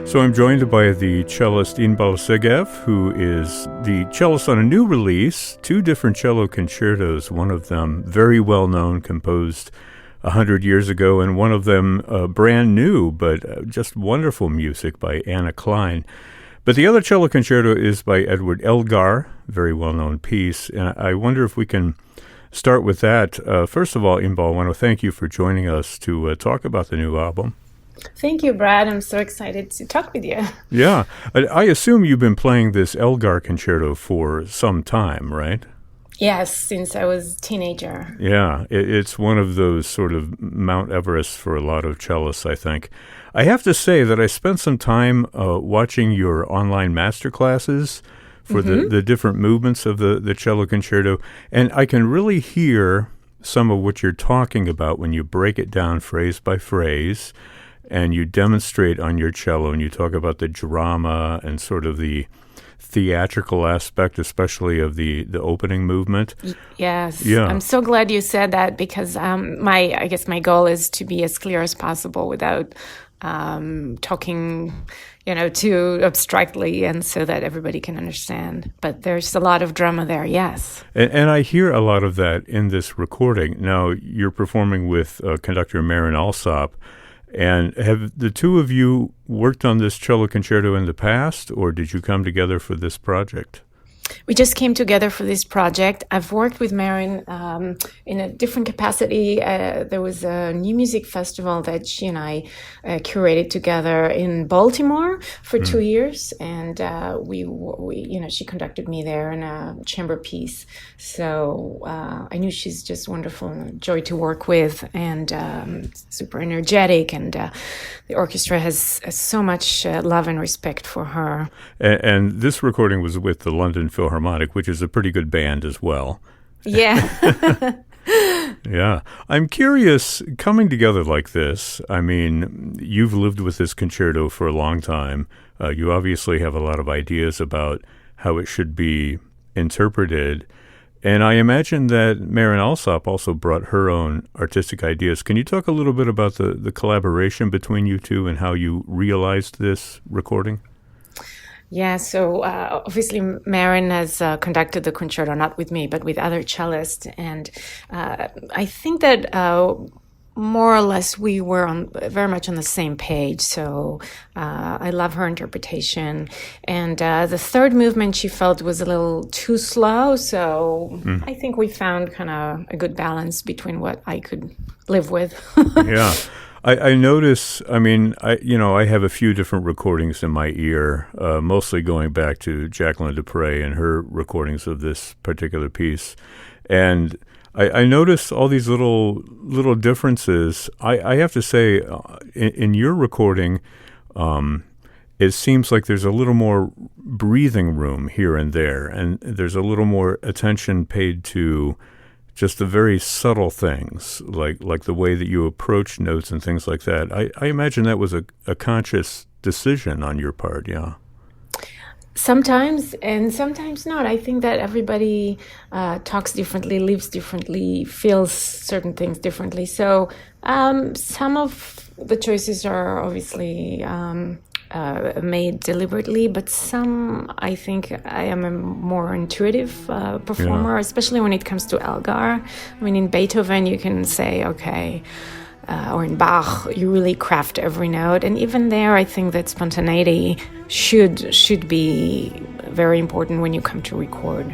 So I'm joined by the cellist Inbal Segev, who is the cellist on a new release, two different cello concertos, one of them very well known, composed 100 years ago, and one of them brand new, but just wonderful music by Anna Klein. But the other cello concerto is by Edward Elgar, very well-known piece, and I wonder if we can start with that. First of all, Inbal, I want to thank you for joining us to talk about the new album. Thank you, Brad. I'm so excited to talk with you. Yeah. I assume you've been playing this Elgar concerto for some time, right? Yes, since I was a teenager. Yeah, it's one of those sort of Mount Everest for a lot of cellists, I think. I have to say that I spent some time watching your online masterclasses for the different movements of the cello concerto, and I can really hear some of what you're talking about when you break it down phrase by phrase, and you demonstrate on your cello, and you talk about the drama and sort of the theatrical aspect, especially of the opening movement. Yes. Yeah. I'm so glad you said that because I guess my goal is to be as clear as possible without talking, too abstractly, and so that everybody can understand. But there's a lot of drama there, yes. And I hear a lot of that in this recording. Now, you're performing with conductor Marin Alsop. And have the two of you worked on this cello concerto in the past, or did you come together for this project? We just came together for this project. I've worked with Marin in a different capacity. There was a new music festival that she and I curated together in Baltimore for 2 years, and we she conducted me there in a chamber piece. So I knew she's just wonderful, and a joy to work with, and super energetic, and the orchestra has so much love and respect for her. And this recording was with the London Philharmonic, which is a pretty good band as well. Yeah. Yeah. I'm curious, coming together like this, I mean, you've lived with this concerto for a long time. You obviously have a lot of ideas about how it should be interpreted. And I imagine that Marin Alsop also brought her own artistic ideas. Can you talk a little bit about the collaboration between you two and how you realized this recording? Yeah, so obviously Marin has conducted the concerto, not with me, but with other cellists. And I think that more or less we were very much on the same page. So I love her interpretation. And the third movement she felt was a little too slow. So I think we found kind of a good balance between what I could live with. Yeah. I notice, I mean, I have a few different recordings in my ear, mostly going back to Jacqueline Dupre and her recordings of this particular piece. And I notice all these little differences. I have to say, in your recording, it seems like there's a little more breathing room here and there, and there's a little more attention paid to just the very subtle things, like the way that you approach notes and things like that. I imagine that was a conscious decision on your part, yeah. Sometimes, and sometimes not. I think that everybody talks differently, lives differently, feels certain things differently. So some of the choices are obviously made deliberately, but some, I think I am a more intuitive performer, especially when it comes to Elgar. I mean, in Beethoven, you can say, okay, or in Bach, you really craft every note. And even there, I think that spontaneity should be very important when you come to record.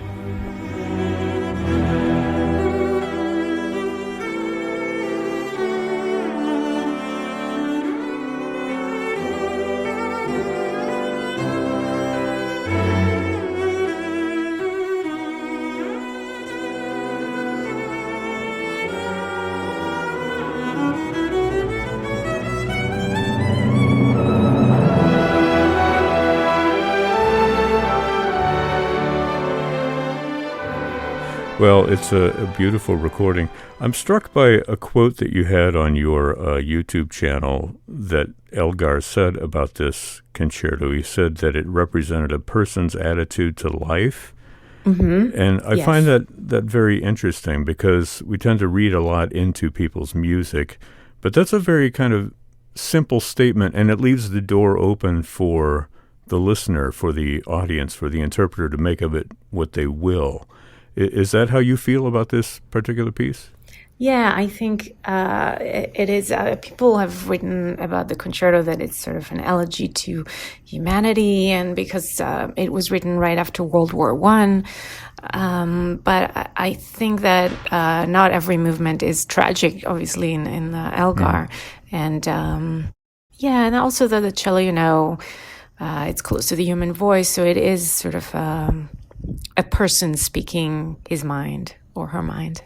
Well, it's a beautiful recording. I'm struck by a quote that you had on your YouTube channel that Elgar said about this concerto. He said that it represented a person's attitude to life. Mm-hmm. And I find that very interesting because we tend to read a lot into people's music, but that's a very kind of simple statement, and it leaves the door open for the listener, for the audience, for the interpreter to make of it what they will. Is that how you feel about this particular piece? Yeah, I think it is. People have written about the concerto that it's sort of an elegy to humanity, and because it was written right after World War I. But I think that not every movement is tragic, obviously, in the Elgar. And and also the cello, it's close to the human voice, so it is sort of a person speaking his mind or her mind.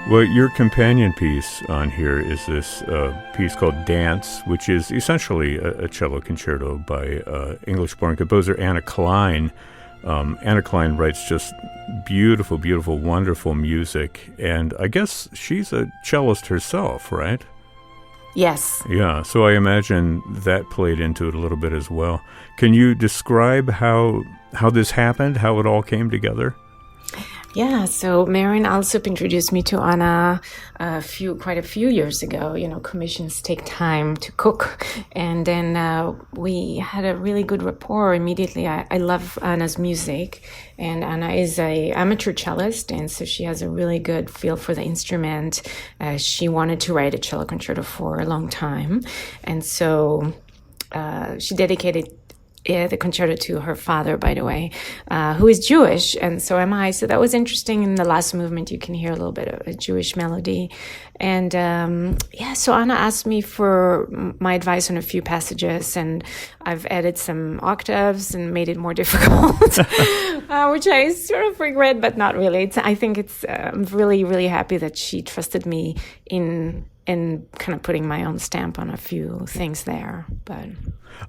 Well, your companion piece on here is this piece called Dance, which is essentially a cello concerto by English-born composer Anna Klein. Anna Klein writes just beautiful, beautiful, wonderful music, and I guess she's a cellist herself, right? Yes. Yeah, so I imagine that played into it a little bit as well. Can you describe how this happened, how it all came together? Yeah, so Marion Alsup introduced me to Anna quite a few years ago. Commissions take time to cook. And then we had a really good rapport immediately. I love Anna's music, and Anna is an amateur cellist, and so she has a really good feel for the instrument. She wanted to write a cello concerto for a long time, and so she dedicated the concerto to her father, by the way, who is Jewish, and so am I. So that was interesting. In the last movement, you can hear a little bit of a Jewish melody. And so Anna asked me for my advice on a few passages, and I've added some octaves and made it more difficult, which I sort of regret, but not really. I'm really, really happy that she trusted me in kind of putting my own stamp on a few things there. But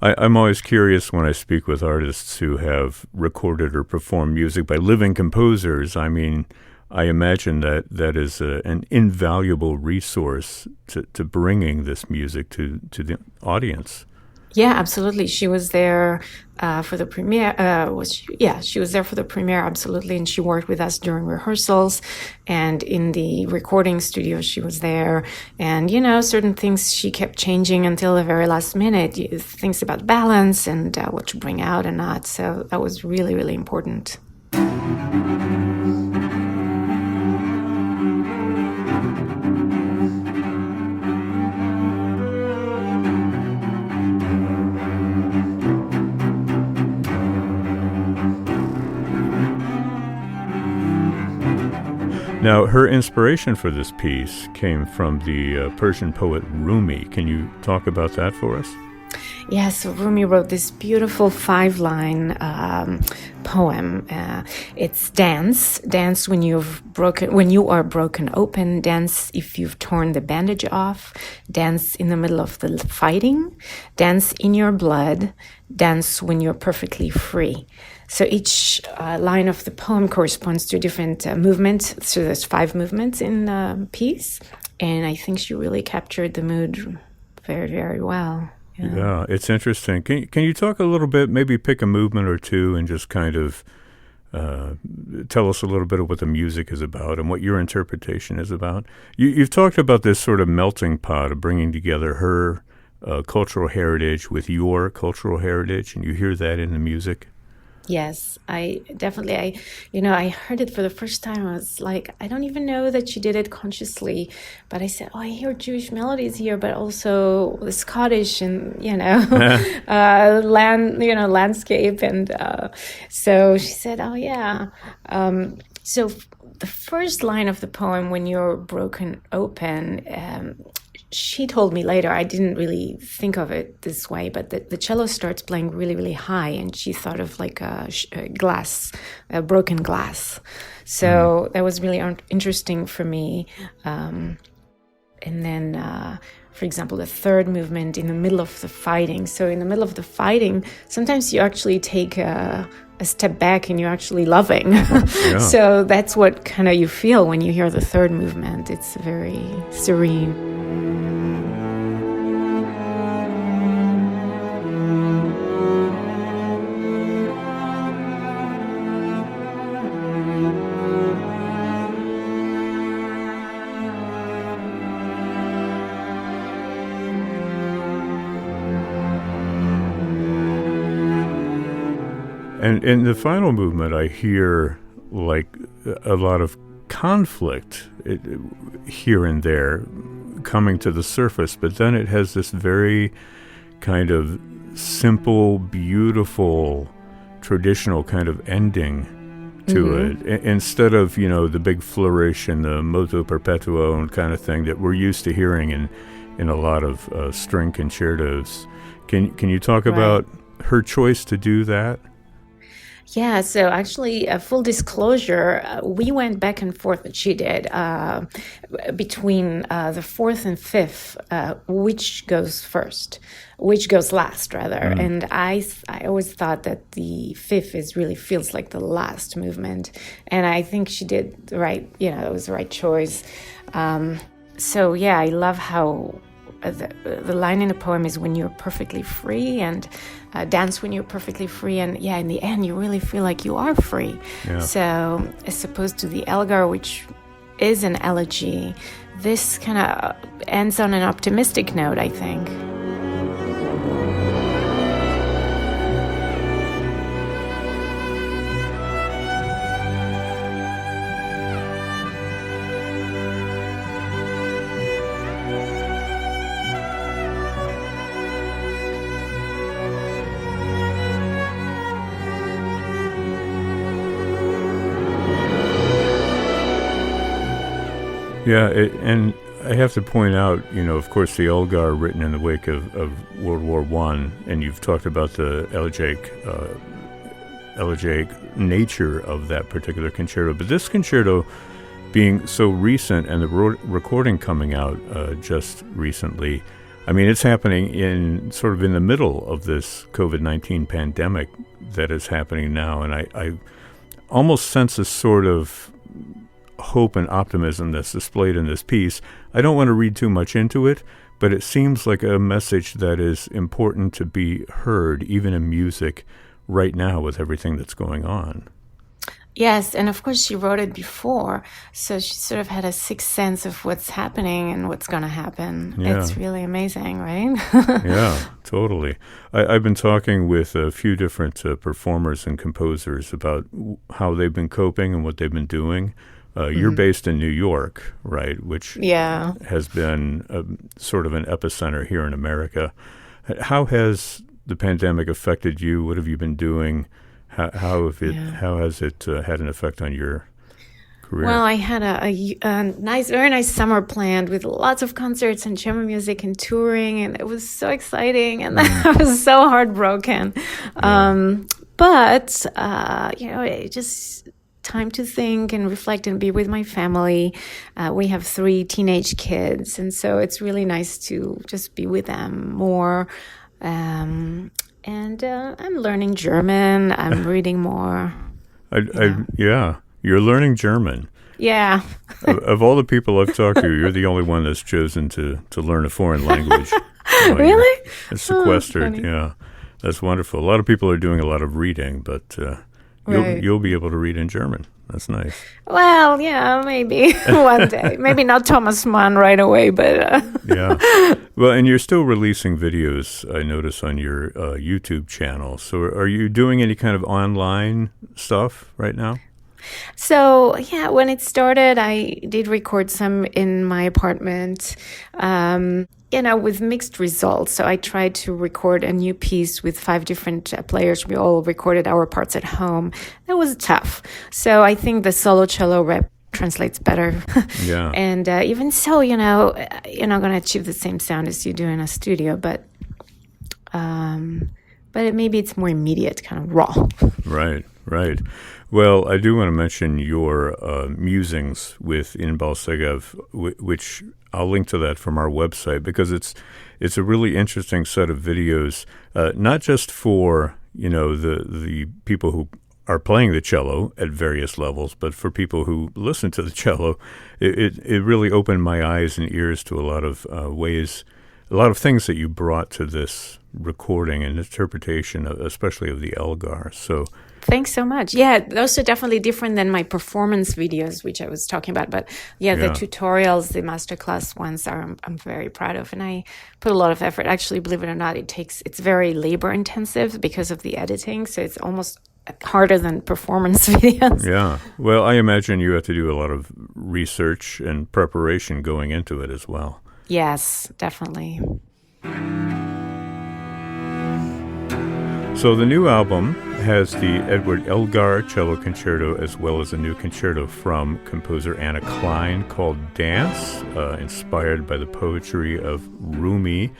I'm always curious when I speak with artists who have recorded or performed music by living composers. I mean, I imagine that is an invaluable resource to bringing this music to the audience. Yeah, absolutely. She was there for the premiere. She was there for the premiere, absolutely. And she worked with us during rehearsals, and in the recording studio, she was there. And, certain things she kept changing until the very last minute, things about balance and what to bring out and not. So that was really, really important. Now, her inspiration for this piece came from the Persian poet Rumi. Can you talk about that for us? Yeah, so Rumi wrote this beautiful 5-line poem. It's dance when you are broken open, dance if you've torn the bandage off, dance in the middle of the fighting, dance in your blood, dance when you're perfectly free. So each line of the poem corresponds to a different movement. So there's 5 movements in the piece, and I think she really captured the mood very, very well. Yeah, it's interesting. Can you talk a little bit, maybe pick a movement or two, and just kind of tell us a little bit of what the music is about and what your interpretation is about? You've talked about this sort of melting pot of bringing together her cultural heritage with your cultural heritage, and you hear that in the music. Yes, I heard it for the first time. I was like, I don't even know that she did it consciously, but I said, I hear Jewish melodies here, but also the Scottish and, landscape. And so she said, oh, yeah. So the first line of the poem, when you're broken open, she told me later, I didn't really think of it this way, but the cello starts playing really, really high, and she thought of like a broken glass. So that was really interesting for me. And then for example, the third movement in the middle of the fighting. So in the middle of the fighting, sometimes you actually take a step back and you're actually loving. Yeah. So that's what kind of you feel when you hear the third movement. It's very serene. And in the final movement, I hear like a lot of conflict here and there coming to the surface, but then it has this very kind of simple, beautiful, traditional kind of ending to it. Instead of, the big flourish and the moto perpetuo and kind of thing that we're used to hearing in a lot of string concertos. Can you talk about her choice to do that? Yeah, so actually, full disclosure, we went back and forth, that she did, between the fourth and fifth, which goes last, rather. And I always thought that the fifth really feels like the last movement. And I think she did the right, it was the right choice. So yeah, I love how the line in the poem is when you're perfectly free, and dance when you're perfectly free, and in the end you really feel like you are free. So as opposed to the Elgar, which is an elegy, this kind of ends on an optimistic note, I think. Yeah, and I have to point out, of course, the Elgar written in the wake of World War I, and you've talked about the elegiac nature of that particular concerto. But this concerto being so recent and the recording coming out just recently, I mean, it's happening in the middle of this COVID-19 pandemic that is happening now. And I almost sense a sort of hope and optimism that's displayed in this piece. I don't want to read too much into it, but it seems like a message that is important to be heard, even in music right now with everything that's going on. Yes, and of course she wrote it before, so she sort of had a sixth sense of what's happening and what's going to happen. Yeah. It's really amazing, right? Yeah, totally. I've been talking with a few different performers and composers about how they've been coping and what they've been doing. You're based in New York, right, which has been sort of an epicenter here in America. How has the pandemic affected you? What have you been doing? How has it had an effect on your career? Well, I had a very nice summer planned with lots of concerts and chamber music and touring, and it was so exciting, and I was so heartbroken. But it just time to think and reflect and be with my family. We have 3 teenage kids, and so it's really nice to just be with them more. And I'm learning German. I'm reading more. You're learning German. Yeah. Of all the people I've talked to, you're the only one that's chosen to learn a foreign language. Really? It's sequestered. Yeah, that's wonderful. A lot of people are doing a lot of reading, but you'll be able to read in German. That's nice. Well, yeah, maybe one day. Maybe not Thomas Mann right away, but... Yeah. Well, and you're still releasing videos, I notice, on your YouTube channel. So are you doing any kind of online stuff right now? So, when it started, I did record some in my apartment, with mixed results. So I tried to record a new piece with 5 different players. We all recorded our parts at home. That was tough. So I think the solo cello rep translates better. Yeah. And even so, you're not going to achieve the same sound as you do in a studio, but maybe it's more immediate, kind of raw. Right. Right. Well, I do want to mention your musings with Inbal Segev, which I'll link to that from our website, because it's a really interesting set of videos, not just for the people who are playing the cello at various levels, but for people who listen to the cello. It really opened my eyes and ears to a lot of ways, a lot of things that you brought to this recording and interpretation, especially of the Elgar. So thanks so much. Yeah, those are definitely different than my performance videos, which I was talking about. But the tutorials, the masterclass ones I'm very proud of. And I put a lot of effort. Actually, believe it or not, it's very labor intensive because of the editing. So it's almost harder than performance videos. Yeah. Well, I imagine you have to do a lot of research and preparation going into it as well. Yes, definitely. So the new album has the Edward Elgar Cello Concerto, as well as a new concerto from composer Anna Klein called Dance, inspired by the poetry of Rumi.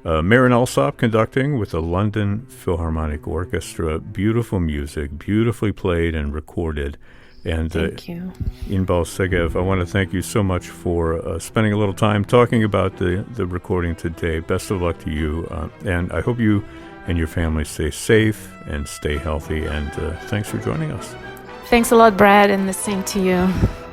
Marin Alsop conducting with the London Philharmonic Orchestra. Beautiful music, beautifully played and recorded. And thank you. Inbal Segev, I want to thank you so much for spending a little time talking about the recording today. Best of luck to you. And I hope you and your family stay safe and stay healthy. And thanks for joining us. Thanks a lot, Brad, and the same to you.